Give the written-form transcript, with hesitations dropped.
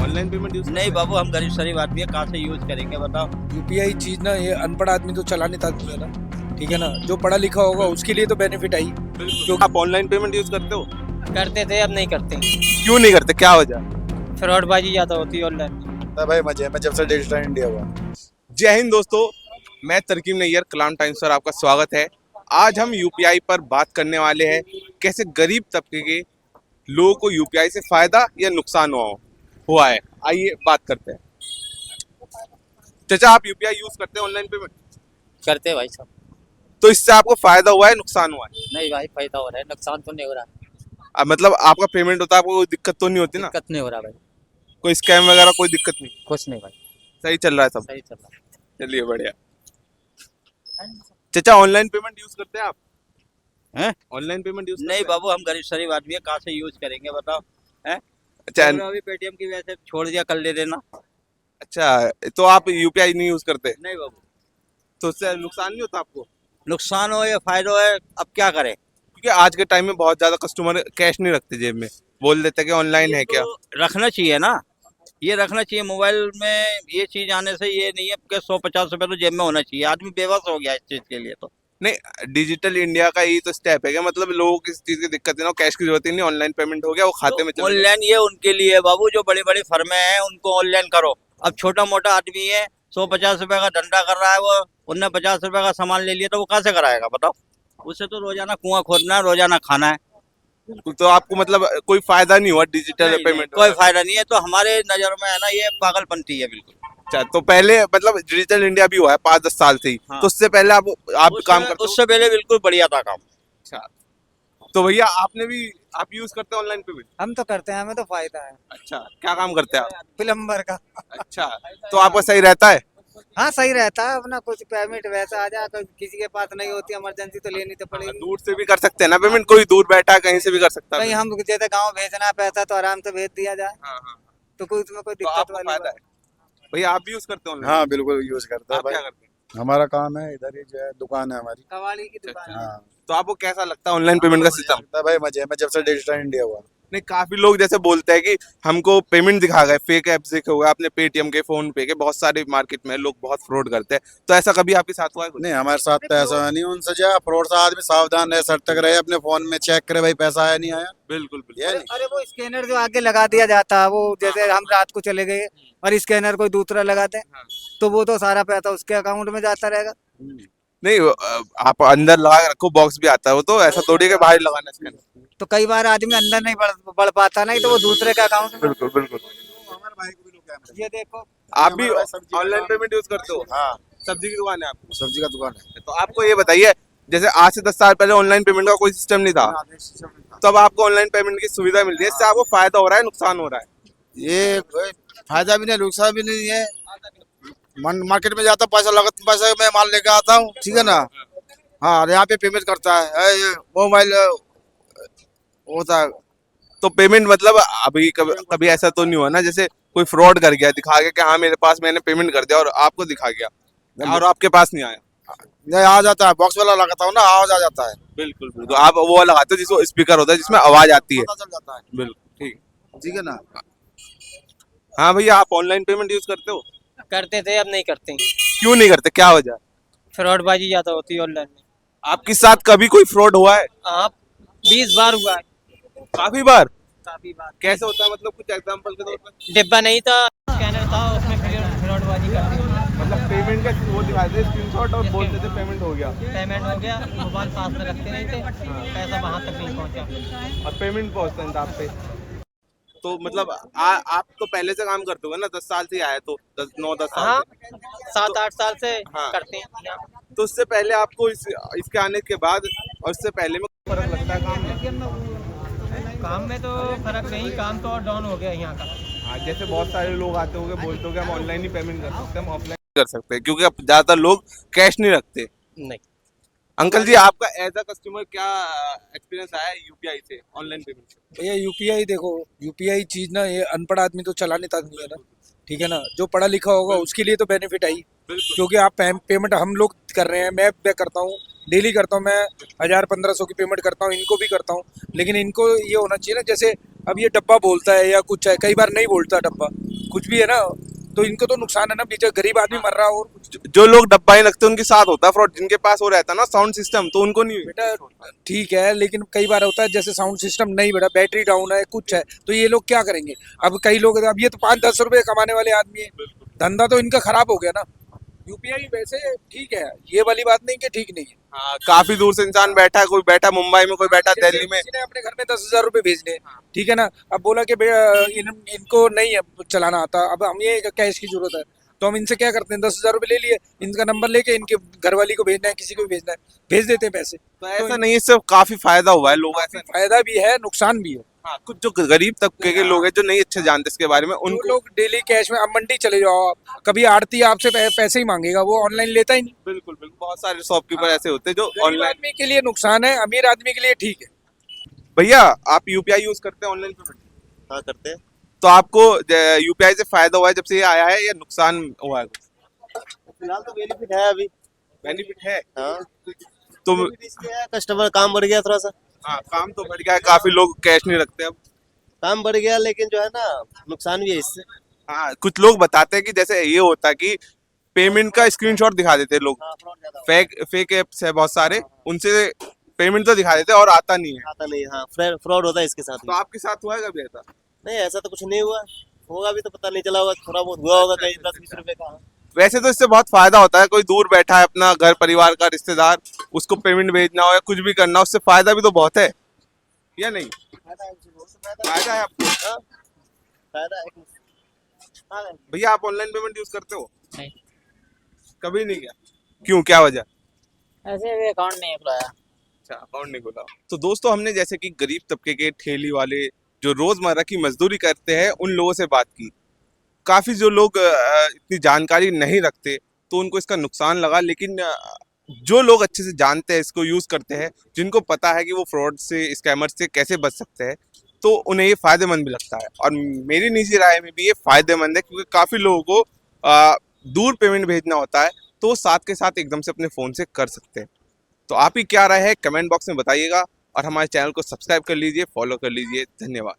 Online payment use नहीं बाबू, हम गरीब शरीफ आदमी है, कहाँ से यूज करेंगे बताओ। यूपीआई चीज ना, ये अनपढ़ आदमी तो चला नहीं था ना, ठीक है ना। जो पढ़ा लिखा होगा उसके लिए तो बेनिफिट आई। क्योंकि आप ऑनलाइन पेमेंट यूज करते हो? करते थे, अब नहीं करते। क्यों नहीं करते, क्या वजह? फ्रॉडबाजी ज्यादा होती है ऑनलाइन। भाई मजे में जब से डिजिटल इंडिया हुआ। जय हिंद दोस्तों, मैं तरकीम नैयर, कलाम टाइम्स पर आपका स्वागत है। आज हम यूपीआई पर बात करने वाले हैं, कैसे गरीब तबके के लोगों को यूपीआई से फायदा या नुकसान हुआ है। आइए बात करते हैं। चाचा, आप यूपीआई यूज करते हैं ऑनलाइन पेमेंट? करते भाई सब। तो इससे आपको फायदा हुआ है, नुकसान हुआ है? नहीं भाई, फायदा हो रहा है, नुकसान तो नहीं हो रहा। मतलब आपका पेमेंट होता है, आपको कोई दिक्कत तो नहीं होती ना? दिक्कत नहीं हो रहा भाई, कोई स्कैम वगैरह कोई दिक्कत नहीं? कुछ नहीं भाई, सही चल रहा है सब? सही चल रहा है। चलिए बढ़िया। चाचा, ऑनलाइन पेमेंट यूज करते हैं आप? हैं? ऑनलाइन पेमेंट यूज नहीं बाबू, हम गरीब शरीफ आदमी है, कहाँ से यूज करेंगे बताओ। हैं? अच्छा अभी पेटीएम की वजह से छोड़ दिया, कर ले देना। अच्छा, तो आप यूपीआई नहीं यूज करते? नहीं बाबू, तो उससे नुकसान नहीं होता आपको? नुकसान हो या फायदा है, अब क्या करें। क्योंकि आज के टाइम में बहुत ज्यादा कस्टमर कैश नहीं रखते जेब में, बोल देते कि ऑनलाइन है क्या। तो रखना चाहिए ना, ये रखना चाहिए। मोबाइल में ये चीज आने से ये नहीं है कि 150 रुपए तो जेब में होना चाहिए। आदमी बेबस हो गया इस चीज के लिए। तो नहीं, डिजिटल इंडिया का यही तो स्टेप है कि मतलब लोगों की इस चीज की दिक्कत है ना, कैश की जरूरत ही नहीं, ऑनलाइन पेमेंट हो गया, वो खाते में चला गया। ऑनलाइन ये उनके लिए है बाबू, जो बड़ी बड़ी फर्में हैं उनको ऑनलाइन करो। अब छोटा मोटा आदमी है, 150 रुपए का धंधा कर रहा है, वो उनने 50 रुपए का सामान ले लिया, तो वो कहाँ से कराएगा बताओ। उससे तो रोजाना कुआं खोदना है, रोजाना खाना है। तो आपको मतलब कोई फायदा नहीं हुआ डिजिटल नहीं, पेमेंट? कोई फायदा नहीं है। तो हमारे नजर में है ना, ये पागलपंती है बिल्कुल। अच्छा, तो पहले मतलब डिजिटल इंडिया भी हुआ है 5-10 साल से ही, हाँ। तो उससे पहले आप काम करते हो? उससे पहले बिल्कुल बढ़िया था काम। अच्छा, तो भैया आपने भी आप यूज करते हैं ऑनलाइन पेमेंट? हम तो करते हैं, हमें तो फायदा है। अच्छा, क्या काम करते हैं आप? प्लम्बर का। अच्छा, तो आपका सही रहता है? हाँ सही रहता है, अपना कुछ पेमेंट वैसा आ जाए, तो किसी के पास नहीं होती इमरजेंसी तो लेनी तो पड़ेगी। दूर से भी कर सकते हैं ना पेमेंट, कोई दूर बैठा है कहीं से भी कर सकता है। कहीं हम जैसे गांव भेजना है पैसा तो आराम से भेज दिया जाए, हाँ, हाँ। तो कोई उसमें कोई तो दिक्कत आपको वाली फायदा बात। है। भैया आप भी यूज करते हैं हाँ बिल्कुल यूज करते हैं आप क्या भाई। करते हैं? हमारा काम है इधर ही, जो है दुकान है हमारी। कवाली की दुकान है। हाँ तो आपको कैसा लगता है ऑनलाइन पेमेंट का सिस्टम? लगता है भाई मजे में जब से डिजिटल इंडिया हुआ। नहीं, काफी लोग जैसे बोलते हैं कि हमको पेमेंट दिखा गए, फेक एप्स दिखे हुए, आपने पेटीएम के, फोन पे के, बहुत सारे मार्केट में लोग बहुत फ्रॉड करते हैं। तो ऐसा कभी आपके साथ हुआ है कुछ? नहीं हमारे साथ तो ऐसा नहीं, उनसे जो है फ्रॉड से आदमी सावधान रहे, सतर्क रहे, अपने फोन में चेक करे भाई पैसा आया नहीं आया। बिल्कुल बिल्कुल। ये नहीं अरे वो स्कैनर जो आगे लगा दिया जाता है, वो जैसे हम रात को चले गए और स्कैनर कोई दूसरा लगा दे, हाँ। तो वो तो सारा पैसा उसके अकाउंट में जाता रहेगा। नहीं, आप अंदर लगा के रखो, बॉक्स भी आता है, वो तो ऐसा थोड़ी है कि बाहर लगाना है। तो कई बार आदमी अंदर नहीं बढ़ पाता, नहीं तो वो दूसरे के अकाउंट में। बिल्कुल बिल्कुल। हमारे भाई को भी लोग कैमरे। ये देखो, आप भी हमारा सब्जी का ऑनलाइन दुकान पेमेंट यूज करते हो? हाँ सब्जी की दुकान है आपकी? सब्जी का दुकान है। तो आपको ये बताइए, जैसे आज से 10 साल पहले ऑनलाइन पेमेंट का कोई सिस्टम नहीं था, तो अब आपको ऑनलाइन पेमेंट की सुविधा मिल रही है, इससे आपको फायदा हो रहा है, नुकसान हो रहा है? ये कोई फायदा भी नहीं नुकसान भी नहीं है। मार्केट में जाता पैसा लगता, पैसा मैं माल लेके आता हूँ, ठीक है ना। हाँ और यहाँ पे पेमेंट करता है, ये मोबाइल होता है। तो पेमेंट मतलब अभी कभी ऐसा तो नहीं हुआ ना, जैसे कोई फ्रॉड कर गया, दिखा गया कि हाँ मेरे पास मैंने पेमेंट कर दिया, और आपको दिखा गया और आपके पास नहीं आया? नहीं आ जाता है, बॉक्स वाला लगाता हूँ ना, आवाज आ जाता है। बिल्कुल बिल्कुल। आप वो लगाते हो जिसको स्पीकर होता है, जिसमें आवाज आती है? पता चल जाता है, बिल्कुल ठीक। ठीक है ना। हाँ भैया, आप ऑनलाइन पेमेंट यूज करते हो? करते थे, अब नहीं करते। क्यों नहीं करते, क्या वजह? फ्रॉडबाजी ज्यादा होती है ऑनलाइन में। आपके साथ कभी कोई फ्रॉड हुआ है? आप 20 बार हुआ है, काफी बार? काफी बार। कैसे होता है, मतलब कुछ एग्जांपल के तौर पर? डिब्बा नहीं था, स्कैनर था, उसमें फ्रॉडबाजी करते थे। मतलब पेमेंट का वो दिखाते थे स्क्रीनशॉट और बोलते थे पेमेंट हो गया, पेमेंट हो गया, मोबाइल पास में रखते नहीं थे, पैसा वहां तक नहीं पहुंचा। और पेमेंट पहुंचता नहीं था आप पे। तो मतलब आप तो पहले से काम करते हो ना, 10 साल से ही आए, तो 9-10 साल हाँ, से। 7-8 साल से हाँ। करते हैं। तो उससे पहले आपको इसके आने के बाद और उससे पहले में फर्क लगता है काम में? काम में तो फर्क नहीं, काम तो और डाउन हो गया यहाँ का। हाँ, जैसे बहुत सारे लोग आते होंगे, बोलते हो कि हम ऑनलाइन ही पेमेंट कर सकते हैं, हम ऑफलाइन कर सकते हैं, क्योंकि अब ज्यादातर लोग कैश नहीं रखते। नहीं, अंकल जी, आपका एज अ कस्टमर क्या एक्सपीरियंस आया यूपीआई से, ऑनलाइन पेमेंट से? भैया यूपीआई देखो, यूपीआई चीज ना, ये अनपढ़ आदमी तो चला नहीं था है ना, ठीक है ना। जो पढ़ा लिखा होगा उसके लिए तो बेनिफिट आई, बिल्कुल। क्योंकि आप पेमेंट हम लोग कर रहे हैं, मैं करता हूँ, डेली करता हूँ, मैं 1000-1500 की पेमेंट करता हूँ, इनको भी करता हूँ। लेकिन इनको ये होना चाहिए ना, जैसे अब ये डब्बा बोलता है या कुछ है, कई बार नहीं बोलता डब्बा, कुछ भी है ना, तो इनको तो नुकसान है ना, बीच गरीब आदमी मर रहा है और कुछ। जो लोग डब्बा ही रखते हैं उनके साथ होता है फ्रॉड, जिनके पास वो रहता है ना साउंड सिस्टम, तो उनको नहीं। बेटा ठीक है, लेकिन कई बार होता है जैसे साउंड सिस्टम नहीं बेटा, बैटरी डाउन है कुछ है, तो ये लोग क्या करेंगे? अब कई लोग, अब ये तो 5-10 रुपए कमाने वाले आदमी है, धंधा तो इनका खराब हो गया ना। यूपीआई वैसे ठीक है, ये वाली बात नहीं कि ठीक नहीं है। हाँ, काफी दूर से इंसान बैठा है, कोई बैठा मुंबई में, कोई बैठा दिल्ली में। किसी ने अपने घर में 10,000 रुपए भेजने, ठीक है ना, अब बोला कि इनको नहीं है चलाना आता, अब हम ये कैश की जरूरत है, तो हम इनसे क्या करते हैं, 10,000 रुपए ले लिए, इनका नंबर लेके इनके घरवाली को भेजना है, किसी को भी भेजना है, भेज देते हैं पैसे। तो ऐसा नहीं, इससे काफी फायदा हुआ है लोगों ऐसा। फायदा भी है, नुकसान भी है। हाँ, कुछ जो गरीब तबके के लोग हैं जो नहीं अच्छे जानते इसके बारे में, उन उनको लोग डेली कैश में, अब मंडी चले जाओ आप, कभी आड़ती आपसे पैसे ही मांगेगा, वो ऑनलाइन लेता ही नहीं। बिल्कुल बिल्कुल, बहुत सारे शॉपकीपर ऐसे होते हैं जो गरीब ऑनलाइन। आदमी के लिए नुकसान है, अमीर आदमी के लिए ठीक है। भैया, आप यूपीआई यूज करते हैं ऑनलाइन पेमेंट? हाँ करते हैं। तो आपको यूपीआई से फायदा हुआ है जब से ये आया है, या नुकसान हुआ है? फिलहाल तो बेनिफिट है अभी। बेनिफिट है हाँ तो। benefit इसलिए है, कस्टमर काम बढ़ गया थोड़ा सा। हाँ, काम तो बढ़ गया है, काफी लोग कैश नहीं रखते अब। काम बढ़ गया लेकिन जो है ना नुकसान भी है इससे। हाँ, कुछ लोग बताते हैं कि जैसे ये होता है कि पेमेंट का स्क्रीनशॉट दिखा देते हैं लोग, हाँ फ्रॉड ज्यादा होता फेक एप्स है बहुत सारे, उनसे पेमेंट तो दिखा देते हैं और आता नहीं है। है। आता नहीं, हाँ फ्रॉड होता है इसके साथ तो में। आपके साथ हुआ है कभी ऐसा? नहीं ऐसा तो कुछ नहीं हुआ, होगा भी तो पता नहीं चला होगा, थोड़ा बहुत हुआ होगा कहीं 10-20 रुपए का। वैसे तो इससे बहुत फायदा होता है, कोई दूर बैठा है अपना घर परिवार का रिश्तेदार, उसको पेमेंट भेजना हो या कुछ भी करना हो, उससे फायदा भी तो बहुत है, या नहीं? फायदा है आपको? हाँ, फायदा है। हाँ, भैया, आप ऑनलाइन पेमेंट यूज करते हो? नहीं, कभी नहीं किया? क्यों, क्या वजह? ऐसे भी अकाउंट नहीं खुलाया। अच्छा, अकाउंट नहीं खोला। तो दोस्तों, हमने जैसे कि गरीब तबके के ठेली वाले जो रोजमर्रा की मजदूरी करते हैं उन लोगों से बात की। काफी जो लोग इतनी जानकारी नहीं रखते तो उनको इसका नुकसान लगा, लेकिन जो लोग अच्छे से जानते हैं, इसको यूज करते हैं, जिनको पता है कि वो फ्रॉड से, स्कैमर से कैसे बच सकते हैं, तो उन्हें ये फायदेमंद भी लगता है। और मेरी निजी राय में भी ये फायदेमंद है, क्योंकि काफी लोगों को दूर पेमेंट भेजना होता है तो वो साथ के साथ एकदम से अपने फोन से कर सकते हैं। तो आप ही क्या राय है, कमेंट बॉक्स में बताइएगा, और हमारे चैनल को सब्सक्राइब कर लीजिए, फॉलो कर लीजिए। धन्यवाद।